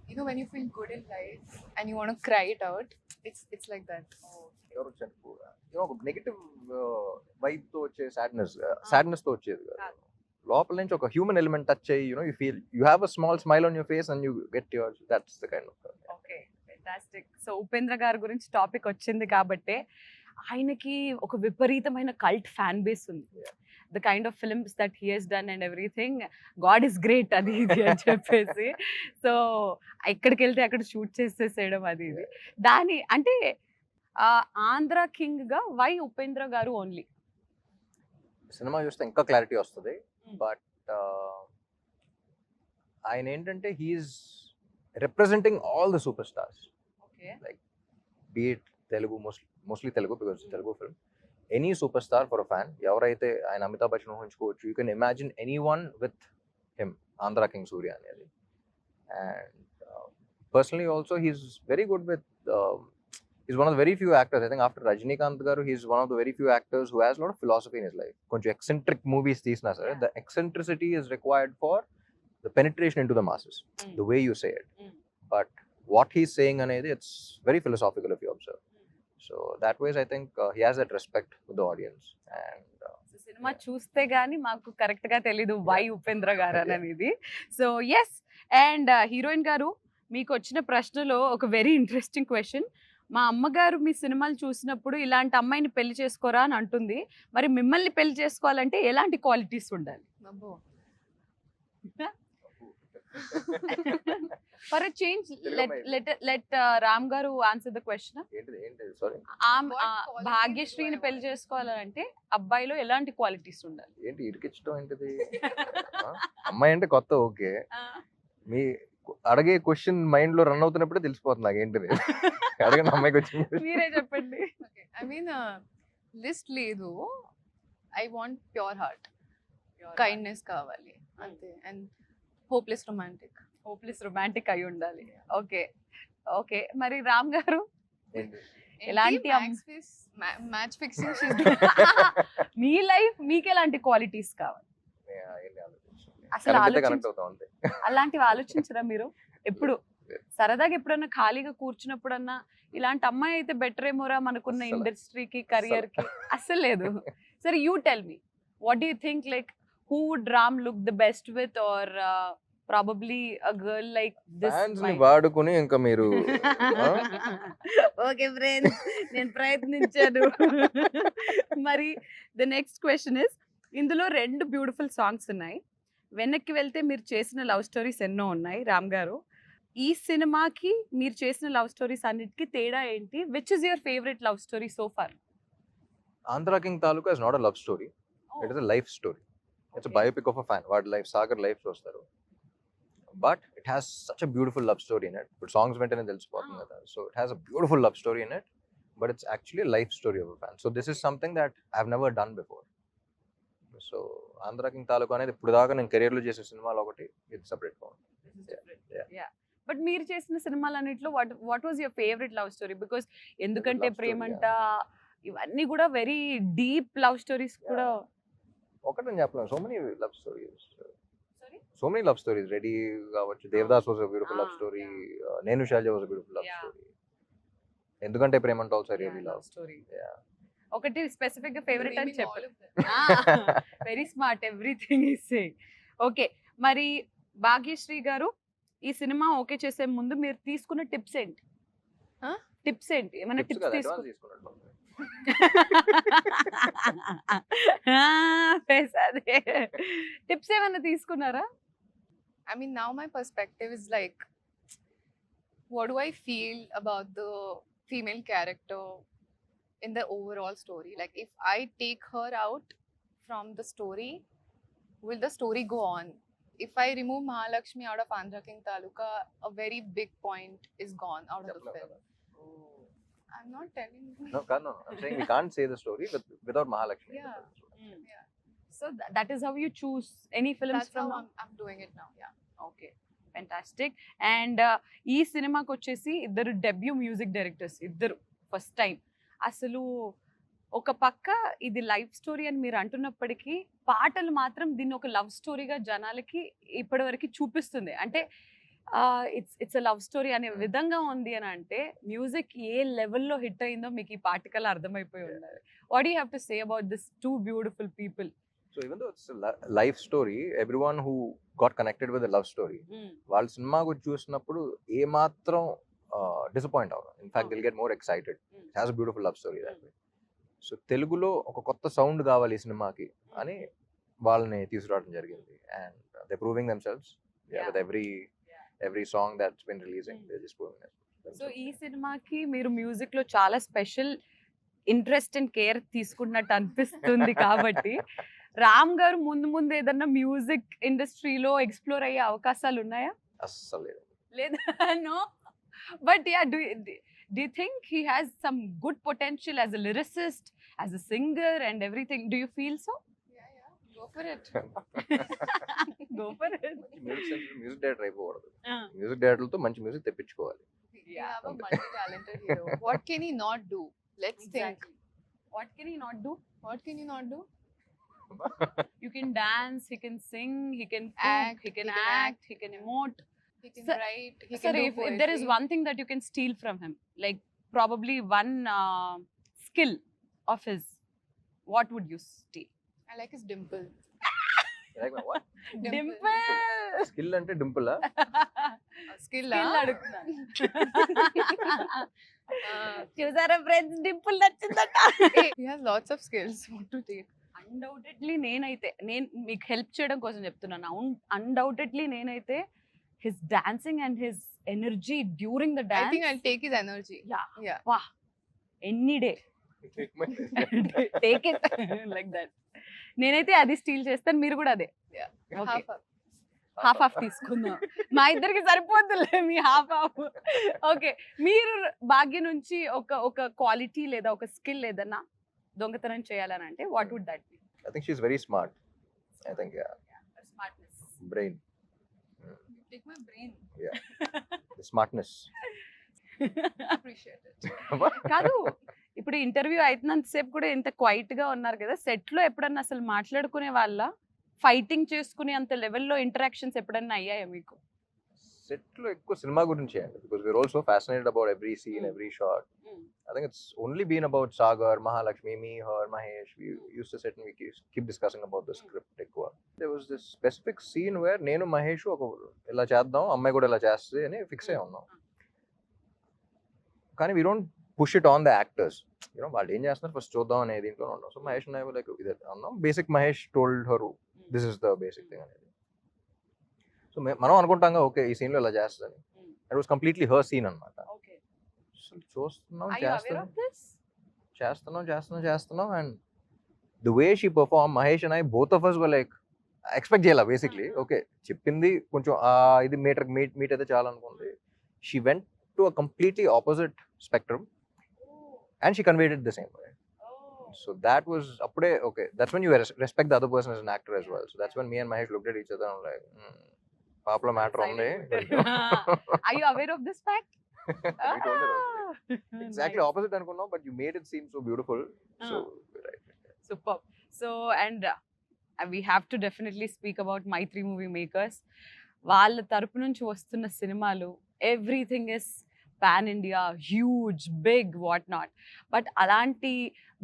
you know, when you feel good in life and you want to cry it out, it's like that. ఎవరు ఒక negative vibe తో వచ్చే sadness తో వచ్చేది కాదు. లోపల నుంచి ఒక హ్యూమన్ ఎలిమెంట్ టచ్ అయ్యి you feel you have a small smile on your face and you get your that's the kind of. Okay, fantastic. So Upendra గారి గురించి టాపిక్ వచ్చింది కాబట్టి ఆయనకి ఒక విపరీతమైన కల్ట్ ఫ్యాన్ బేస్ ఉంది. The kind of films that he he's done and everything, god is great అది ఇది అని చెప్పేసి. సో ఎక్కడికి వెళ్తే అక్కడ షూట్ చేసేసేయడం అది ఇది. దాని అంటే ఆంధ్ర కింగ్ గా వై ఉపేంద్ర గారు ఓన్లీ? సినిమా చూస్తే ఇంకా క్లారిటీ వస్తుంది. బట్ ఆయన ఏంటంటే he is representing all the super stars. Okay, but Telugu, mostly Telugu because Telugu film. Any super star for a fan, ఎవరైతే ఆయన అమితాబ్ బచ్చన్ ఊహించుకోవచ్చు. You can imagine any one with him, Andhra king Surya అనేది. And personally also he is very good with he's one of the very few actors, I think after Rajinikanth garu, he's one of the very few actors who has a lot of philosophy in his life. Konchu eccentric movies teesna sir, the eccentricity is required for the penetration into the masses, the way you say it. But what he's saying anedi, it's very philosophical if you observe. So that ways I think he has that respect with the audience. And cinema చూస్తే గానీ మాకు correct గా తెలీదు why Upendra గారు అనేది. So yes, and heroine గారు మీకు వచ్చిన ప్రశ్నలో ఒక వెరీ ఇంట్రెస్టింగ్ క్వశ్చన్. మా అమ్మగారు మీ సినిమాలు చూసినప్పుడు ఇలాంటి అమ్మాయిని పెళ్లి చేసుకోరా అని అంటుంది. మరి మిమ్మల్ని పెళ్లి చేసుకోవాలంటే ఎలాంటి క్వాలిటీస్ ఉండాలి? For a change, let Ram గారు ఆన్సర్ ద క్వశ్చన్. ఏంటిది సారీ భాగ్యశ్రీని పెళ్లి చేసుకోవాలంటే అబ్బాయిలో ఎలాంటి క్వాలిటీస్ ఉండాలి? ఏంటి ఇరికించడం ఏంటిది? అమ్మాయి అంటే కొత్త ఓకే, మీ అడిగే క్వశ్చన్ మైండ్ లో రన్ అవుతున్నప్పుడే తెలిసిపోతుంది నాకు ఏంటిది. అడగండి అమ్మాయికి వచ్చింది. మీరే చెప్పండి. Okay. I mean, list లేదు. I want pure heart. Kindness కావాలి అంతే. And hopeless romantic. Hopeless romantic అయి ఉండాలి. ఓకే ఓకే, మరి రామ్ గారు ఏంటి? ఎలాంటి మ్యాచ్ ఫిక్సింగ్ మీ లైఫ్ మీకు ఎలాంటి క్వాలిటీస్ కావాలి? ఏంటి ఆలోచించండి. అసలు కనెక్ట్ ఆలోచించ అవుతాం అంతే. అలాంటివి ఆలోచించరా మీరు ఎప్పుడు? సరదాగా ఎప్పుడన్నా ఖాళీగా కూర్చున్నప్పుడన్నా ఇలాంటి అమ్మాయి అయితే బెటర్ ఏమోరా మనకున్న అస్సలు. ఇండస్ట్రీకి కెరియర్ కి? అస్సలు లేదు. సరే you tell me, what do you think, like who would Ram look the best with, or probably a girl like this? Fans ని వాడుకుని ఇంకా మీరు ఓకే ఫ్రెండ్స్, నేను ప్రయత్నించాను. మరి ద నెక్స్ట్ క్వశ్చన్ ఇస్, ఇందులో 2 బ్యూటిఫుల్ సాంగ్స్ ఉన్నాయి. వెనక్కి వెళ్తే మీరు చేసిన లవ్ స్టోరీస్ ఎన్నో ఉన్నాయి రామ్ గారు. ఈ సినిమాకి మీరు చేసిన లవ్ స్టోరీస్ అన్నిటికీ తేడా ఏంటి? Which is your favourite love story so far? Andhra king Taluka is not a love story, it is a life story. It's a biopic of a fan. వాడి లైఫ్, సాగర్ లైఫ్ చూస్తారు, but it has such a beautiful love story in it. ఇప్పుడు songs వెంటనే తెలిసిపోతుంది కదా. So it has a beautiful love story in it, but it's actually life story of a fan. So this is something that I have never done before. So Andhra king Taluka అనేది ఇప్పుడు దాకా నేను career లో చేసే సినిమాలు ఒకటి, ఇది సెపరేట్ గా ఉంది. బట్ మీరు చేసిన సినిమాలన్నిట్లో what was your favourite love story? Because ఎందుకంటే love story, ప్రేమంట ఇవన్నీ కూడా వెరీ డీప్ లవ్ స్టోరీస్ కూడా. ఒకటి నేను చెప్పలేను, so many love stories, so many love stories. Ready కావచ్చు, Devdas was a beautiful love story, నేను షాజా was a beautiful love story, ఎందుకంటే ప్రేమంట ఆల్సో రియల్లీ లవ్ స్టోరీ. ఒకటి స్పెసిఫిక్ గా ఫేవరెట్ అని చెప్పారు. Very smart, everything is saying. Okay, మరి భాగ్యశ్రీ గారు, ఈ సినిమా ఓకే చేసే ముందు మీరు తీసుకున్న టిప్స్ ఏంటి? టిప్స్ ఏంటి? ఏమైనా టిప్స్ తీసుకున్నారు? టిప్స్ ఏమైనా తీసుకున్నారా? I mean, now my perspective is like, what do I feel about the female character in the overall story? Like, if I take her out from the story, will the story go on? If I remove Mahalakshmi out of Andhra King Taluka, a very big point is gone out of the film. I'm not telling you. No, I'm saying we can't say the story without Mahalakshmi. Yeah. Yeah. So that is how you choose any films That's from how now? I'm doing it now. Yeah. Okay, fantastic. And ఈ సినిమాకి వచ్చేసి ఇద్దరు debut music directors, ఇద్దరు first time. అసలు ఒక పక్క ఇది life story అని మీరు అంటున్నప్పటికీ పాటలు మాత్రం దీన్ని ఒక లవ్ స్టోరీగా జనాలకి ఇప్పటివరకు చూపిస్తుంది. అంటే ఇట్స్ లవ్ స్టోరీ అనే విధంగా ఉంది అని అంటే మ్యూజిక్ ఏ లెవెల్లో హిట్ అయిందో మీకు ఈ పాటికల్ అర్థమైపోయి ఉన్నది. What you have to say about this 2 beautiful people? So even though it's a life story, everyone who got connected with the love story, వాళ్ళ సినిమా గురించి చూసినప్పుడు ఏ మాత్రం డిసప్పాయింట్ అవ్వరు. In fact they'll get more excited. It has a beautiful love story that way. So తెలుగులో ఒక కొత్త sound కావాలి ఈ సినిమాకి అని వాళ్ళని తీసుకురావడం జరిగింది. And they proving themselves with every song that's been releasing. They just proving themselves. So ఈ సినిమాకి మీరు మ్యూజిక్ లో చాలా స్పెషల్ ఇంట్రెస్ట్ అండ్ కేర్ తీసుకున్నట్టు అనిపిస్తుంది కాబట్టి రామ్ గారు ముందు ముందు ఏదన్నా మ్యూజిక్ ఇండస్ట్రీలో ఎక్స్ప్లోర్ అయ్యే అవకాశాలు ఉన్నాయా? అస్సలు లేదు. లేదా? No, but yeah, do you think he has some good potential as a lyricist, as a singer and everything? Do you feel so? Yeah. Go for it. Go for it. Music director అయిపోకూడదు, music డైరెక్టర్లతో మంచి music తెప్పించుకోవాలి. We have a multi-talented hero. What can he not do? Let's think. What can he not do? What can he not do? You can dance, he can sing, he can cook, Act, he can he can act, he can emote. He can Sir- write. He Sir, can do if there is poetry. one thing that you can steal from him, like probably one skill of his, what would you steal? I like his dimple. Like what? Dimple. Skill అంటే dimple? Skill. Skill అడుగుతున్నాను. చూసారా friends, dimple నచ్చిందట. He has lots of skills. What to take? Undoubtedly నేను మీకు help చేయడం కోసం చెప్తున్నాను. Undoubtedly నేనైతే his dancing and his energy during the I dance. think I'll take his energy. Yeah. Yeah. Wow. Any day. Take it like that. నేనైతే అది steel చేస్తాను, మీరు కూడా అదే. Yeah. Okay. Half. హాఫ్ తీసుకుందాం, మా ఇద్దరికి సరిపోతుందిలే మీ హాఫ్. ఓకే, మీరు భాగ్య నుంచి ఒక క్వాలిటీ లేదా ఒక స్కిల్ ఏదన్నా దొంగతనం చేయాలని అంటే what would that be? I think she's very smart. I think, yeah. Smartness. Brain. Take my brain. Yeah. The smartness. Appreciate it. కాదు, ఇప్పుడు ఇంటర్వ్యూ అవుతున్నంత సేపు కూడా ఇంత క్వైట్ గా ఉన్నారు కదా, సెట్ లో ఎప్పుడన్నా అసలు మాట్లాడుకునే వాళ్ళ, ఫైటింగ్ చేసుకునే అంత లెవెల్లో ఇంటరాక్షన్స్ ఎప్పుడన్నా అయ్యాయా మీకు? సెట్ లో ఎక్కువ సినిమా గురించి అండి, because we are also fascinated about every scene, every shot. I think it's only been about Sagar, Mahalakshmi, me, her, Mahesh. We used to sit and we keep discussing about the script ఎక్కువ. There was this specific scene where నేను మహేష్ ఒక ఇలా చేద్దాం, అమ్మాయి కూడా ఇలా చేస్తుంది అని ఫిక్స్ అయి ఉన్నాం. కానీ we don't push it on the actors. వాళ్ళు ఏం చేస్తున్నారు ఫస్ట్ చూద్దాం అనే దీంట్లో ఉన్నాం. So Mahesh and I like ఇదే అన్నాం. Basic Mahesh told her this is the basic thing అనేది. సో మనం అనుకుంటాం ఓకే ఈ సీన్ లో ఇలా చేస్తుంది. It was completely her scene అన్నమాట. చూస్తున్నాం చేస్తున్నాం and the way she perform, Mahesh and I both of us were like expect చేయాలి బేసిక్లీ. ఓకే చెప్పింది కొంచెం ఇది మీట్ అయితే చాలా అనుకుంది. She went to a completely opposite spectrum and she conveyed it the same way. So that was appude okay, that's when you respect the other person as an actor as well. So that's when me and Mahesh looked at each other and like paapla matter undi. Are you aware of this fact? We told her okay. Exactly Nice. opposite anukunnam, but you made it seem so beautiful. So right. Superb. So and we have to definitely speak about Maitri movie makers. వాళ్ళ తరపు నుంచి వస్తున్న సినిమాలు everything is pan India, huge, big, what not. But అలాంటి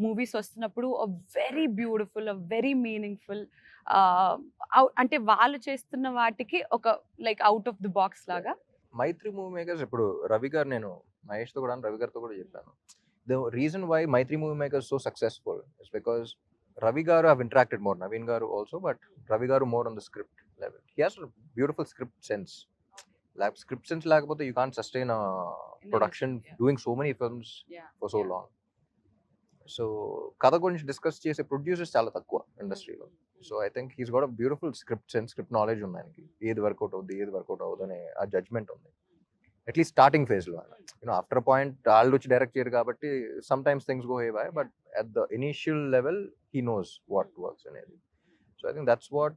movies వస్తున్నప్పుడు very beautiful, very meaningful, అంటే వాళ్ళు చేస్తున్న వాటికి ఒక like out of the box లాగా. మైత్రి మూవీ మేకర్స్ ఇప్పుడు రవి గారు, నేను మహేష్ తో కూడా రవి గారితో కూడా చెప్పాను, the reason why Mythri movie makers so successful is because Ravi garu have interacted more, Naveen garu also, but Ravi garu more on the script level. He has a beautiful script sense. Like script sense lagapothe you can't sustain a production doing so many films for so long. So kada gurinchi discuss chese producers chaala takkuva industry lo. So I think he's got a beautiful script sense, script knowledge undi ayaniki. Edi workout avudane aa judgment undi. At least starting phase lo, after a point all which direct cheyaru kabatti sometimes things go haywire, but at the initial level he knows what works and everything. So I think that's what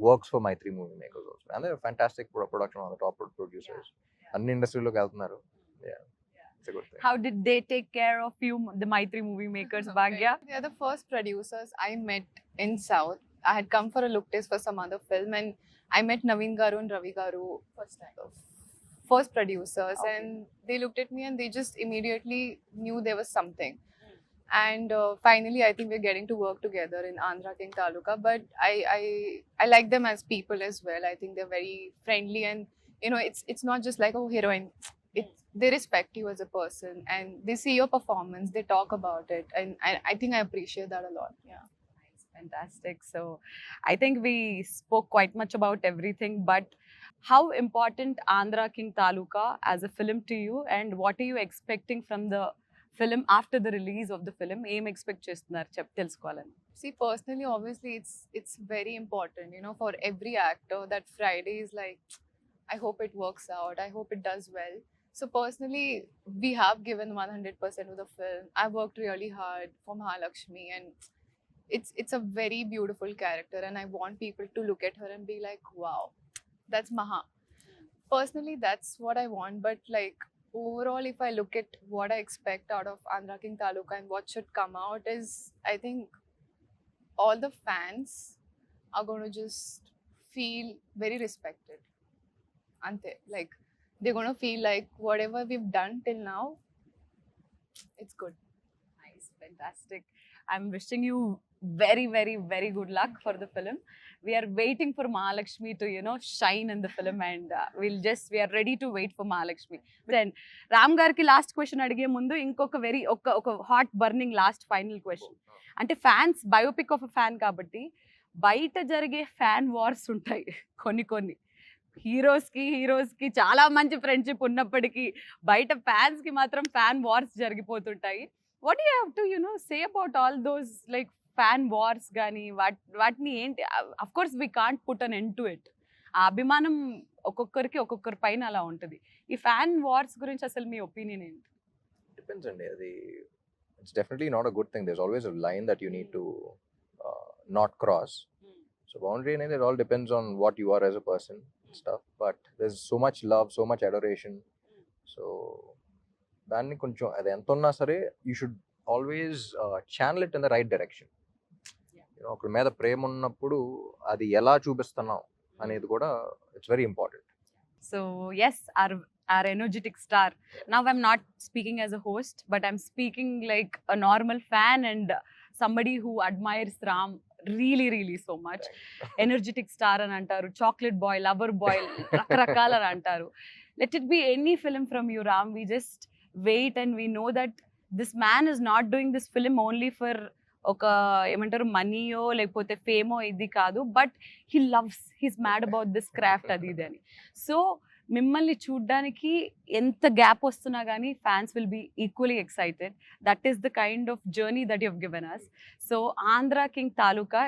works for Maitri movie makers also, and they're fantastic production on the top producers. Anni industry lo keltunaru. Yeah, it's a good thing. How did they take care of you, the Maitri movie makers, Bhagya? They are the first producers I met in South. I had come for a look test for some other film, and I met Naveen garu and Ravi garu first producers, Okay. and they looked at me and they just immediately knew there was something. And finally I think we're getting to work together in Andhra King Taluka, but I like them as people as well. I think they're very friendly, and it's not just like, oh, heroine. They respect you as a person and they see your performance, they talk about it, and I think I appreciate that a lot. Yeah. Fantastic. So I think we spoke quite much about everything, but how important Andhra King Taluka as a film to you, and what are you expecting from the film after the release of the film? Em expect chestunaru telusukovalani. See, personally, obviously it's very important, for every actor, that Friday is like, I hope it works out, I hope it does well. So personally, we have given 100% of the film. I worked really hard for Mahalakshmi, and it's a very beautiful character, and I want people to look at her and be like, wow, that's Maha. Personally, that's what I want, but like overall, if I look at what I expect out of Andhra King Taluka and what should come out is, I think all the fans are going to just feel very respected. Ante, like they're going to feel like whatever we've done till now, it's good. Nice, fantastic. I'm wishing you very, very, very good luck for the film. We are waiting for Mahalakshmi to, shine in the film, and we are ready to wait for Mahalakshmi. Then, Ram garki last question adige mundu inkoka very oka hot burning last final question. Ante fans, biopic of a fan kabatti, బయట జరిగే fan wars ఉంటాయి కొన్ని. Heroes కి చాలా మంచి friendship ఉన్నప్పటికీ బయట fans కి మాత్రం ఫ్యాన్ వార్స్ జరిగిపోతుంటాయి. What you have to say about all those like fan wars కానీ వాటిని ఏంటి? Of course we can't put an end to it. ఆ అభిమానం ఒక్కొక్కరి పైన అలా ఉంటుంది. ఈ ఫ్యాన్ వార్స్ గురించి అసలు మీ ఒపీనియన్ ఏంటి? డిపెండ్స్ అండి. అది it's definitely not a good thing. There is always a line that you need to not cross. So boundary అనేది it all depends on what you are as a person stuff, but there's so much love, so much adoration. So దాన్ని కొంచెం అది ఎంత ఉన్నా సరే you should always channel it in the right direction. ఒకరి మీద ప్రేమ ఉన్నప్పుడు అది ఎలా చూపిస్తున్నాం అనేది కూడా it's very important. So yes, our energetic star. Now I'm not speaking as a host, but I'm speaking like a normal fan and somebody who admires Ram really so much. Energetic star అని అంటారు, chocolate boy, lover boy, రకరకాల అని అంటారు. Let it be any film from you, Ram. We just wait and we know that this man is not doing this film only for ఒక ఏమంటారు మనీయో లేకపోతే ఫేమో ఇది కాదు, but he loves, he's mad about this craft అది ఇది అని. So మిమ్మల్ని చూడ్డానికి ఎంత గ్యాప్ వస్తున్నా కానీ fans will be equally excited. That is the kind of journey that you have given us. So Andhra king Taluka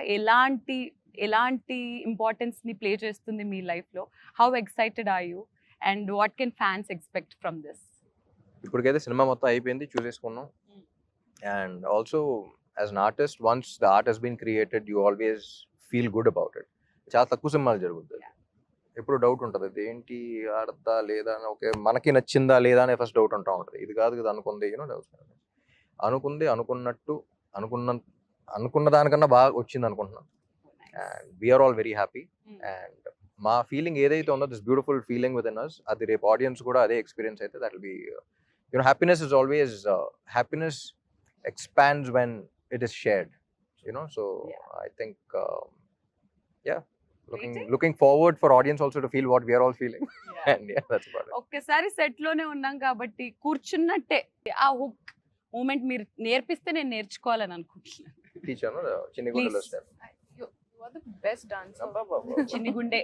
ఎలాంటి ఇంపార్టెన్స్ని ప్లే చేస్తుంది మీ లైఫ్లో? How excited are you and what can fans expect from this? ఇప్పటికైతే సినిమా మొత్తం అయిపోయింది, చూసేసుకున్నాం. And also as an artist, once the art has been created you always feel good about it. చాలా తక్కువ సినిమాలు జరుగుతుంది, ఎప్పుడు డౌట్ ఉంటుంది అది ఏంటి ఆడద్దా లేదా అని. ఓకే మనకి నచ్చిందా లేదా అనే ఫస్ట్ డౌట్ ఉంటా ఉంటుంది. ఇది కాదు కదా అనుకుంది, డౌట్ అనుకుంది అనుకున్నట్టు అనుకున్న దానికన్నా బాగా వచ్చింది అనుకుంటున్నాను. And we are all very happy. And మా ఫీలింగ్ ఏదైతే ఉందో this beautiful feeling within us, అది రేపు ఆడియన్స్ కూడా అదే ఎక్స్పీరియన్స్ అయితే that will be happiness is always happiness expands when it is shared, so I think looking forward for audience also to feel what we are all feeling. And that's about it. ఒక్కసారి set లోనే ఉన్నాం కాబట్టి కూర్చున్నట్టే ఆ hook moment మీరు నేర్పిస్తే నేను నేర్చుకోవాలని అనుకుంటున్నాను. టీచర్ చిన్ని గుండెలో step. You are the best dancer. చిన్ని గుండె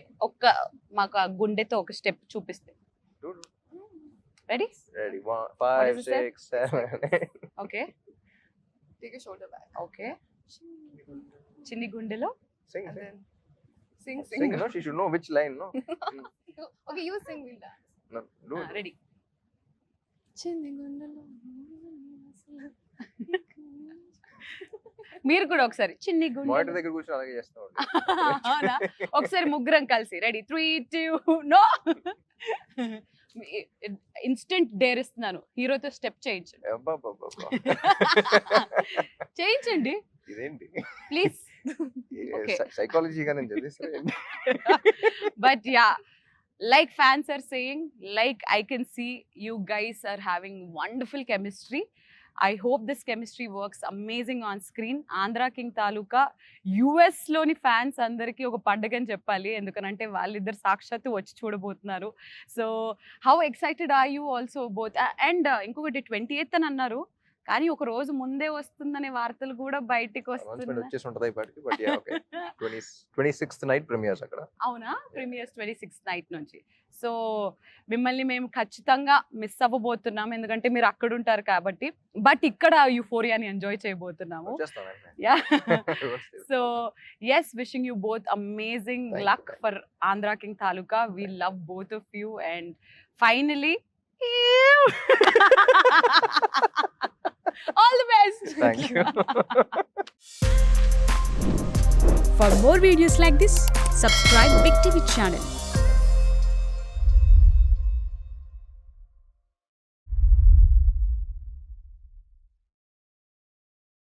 మాకు ఆ గుండెతో ఒక స్టెప్ చూపిస్తే. Ready? 5 6 7 8. Okay, Take a shoulder back. okay. Chinni gundelo. Sing. And then sing. No, she should know which line, no? Okay, you sing, we'll dance. No, do it. Ready. Chinni gundalo. మీరు కూడా ఒకసారి చిన్ని గుండె monitor దగ్గర కూర్చొని అలాగే చేస్తాం. అవునా? ఒకసారి ముగ్గురం కలిసి రెడీ 3 2 నో. ఇన్స్టెంట్ డేర్ ఇస్తున్నాను, హీరోతో స్టెప్ చేయించండి. చేయించండి ఇదేంటి ప్లీజ్. సైకాలజీగా నేను చదివిస్తాను. But yeah, like fans are saying, like I can see you guys are having wonderful chemistry. I hope this chemistry works amazing on screen. Andhra King Taluka US లోని fans అందరికీ ఒక పండుగ అని చెప్పాలి, ఎందుకంటే వాళ్ళిద్దరు సాక్షాత్తు వచ్చి చూడబోతున్నారు. So how excited are you also both? And ఇంకొకటి 28th అని అన్నారు, కానీ ఒక రోజు ముందే వస్తుందనే వార్తలు కూడా బయటికి వస్తున్నాయి. వచ్చేసి ఉంటది ఇప్పటికి, but yeah okay. 26th night premieres అక్కడ. అవునా? ప్రీమియర్స్ 26th నైట్ నుంచి. సో మిమ్మల్ని మేము ఖచ్చితంగా మిస్ అవ్వబోతున్నాం, ఎందుకంటే మీరు అక్కడ ఉంటారు కాబట్టి. బట్ ఇక్కడ యూఫోరియాని ఎంజాయ్ చేయబోతున్నాము. Yeah. So yes, wishing you both amazing luck for Andhra King Taluka. We love both of you, and finally all the best. Thank you. For more videos like this, subscribe Big TV channel.